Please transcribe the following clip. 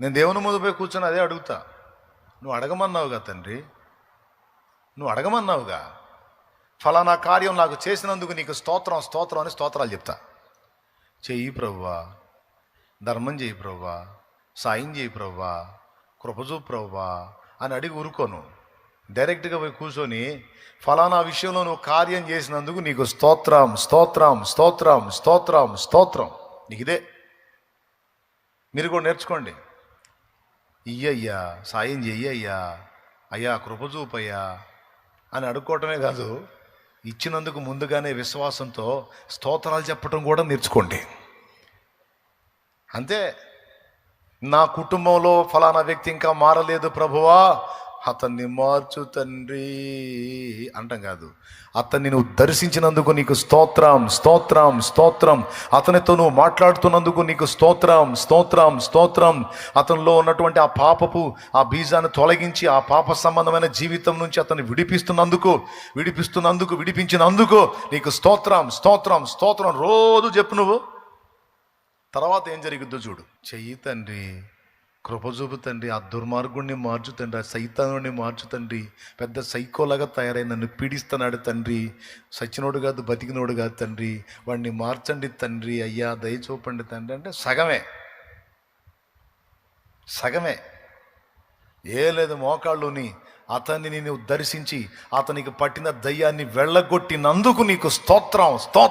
నేను దేవుని ముందు పోయి కూర్చొని అదే అడుగుతా. నువ్వు అడగమన్నావుగా తండ్రి, నువ్వు అడగమన్నావుగా, ఫలానా కార్యం నాకు చేసినందుకు నీకు స్తోత్రం స్తోత్రం అని స్తోత్రాలు చెప్తా. చెయ్యి ప్రభువా, ధర్మం చేయి ప్రభువా, సాయం చేయి ప్రభువా, కృపచూ ప్రభువా అని అడిగి ఊరుకోను. డైరెక్ట్గా పోయి కూర్చొని ఫలానా విషయంలో నువ్వు కార్యం చేసినందుకు నీకు స్తోత్రం స్తోత్రం స్తోత్రం స్తోత్రం స్తోత్రం. నీకు ఇదే. మీరు కూడా నేర్చుకోండి. ఇయ్యయ్యా, సాయం చెయ్యయ్యా, అయ్యా కృపచూపయ్యా అని అడుక్కోవటమే కాదు, ఇచ్చినందుకు ముందుగానే విశ్వాసంతో స్తోత్రాలు చెప్పటం కూడా నేర్చుకోండి. అంతే. నా కుటుంబంలో ఫలానా వ్యక్తి ఇంకా మారలేదు ప్రభువా, అతన్ని మార్చు తండ్రి అంటాం కాదు. అతన్ని నువ్వు దర్శించినందుకు నీకు స్తోత్రం స్తోత్రం స్తోత్రం. అతనితో నువ్వు మాట్లాడుతున్నందుకు నీకు స్తోత్రం స్తోత్రం స్తోత్రం. అతనిలో ఉన్నటువంటి ఆ పాపపు ఆ బీజాన్ని తొలగించి ఆ పాప సంబంధమైన జీవితం నుంచి అతన్ని విడిపించినందుకు నీకు స్తోత్రం స్తోత్రం స్తోత్రం రోజు చెప్పు నువ్వు. తర్వాత ఏం జరిగిద్దో చూడు. చెయ్యి తండ్రి, కృప చూపు తండ్రి, ఆ దుర్మార్గుడిని మార్చు తండ్రి, ఆ సైతానుడిని మార్చు తండ్రి. పెద్ద సైకోలాగా తయారై నన్ను పీడిస్తున్నాడు తండ్రి, సచ్చినోడు కాదు బతికినోడు కాదు తండ్రి, వాడిని మార్చండి తండ్రి, అయ్యా దయ చూపండి తండ్రి అంటే సగమే. ఏ లేదు, మోకాళ్ళుని అతన్ని నేను దర్శించి అతనికి పట్టిన దయ్యాన్ని వెళ్ళగొట్టినందుకు నీకు స్తోత్రం స్తోత్రం.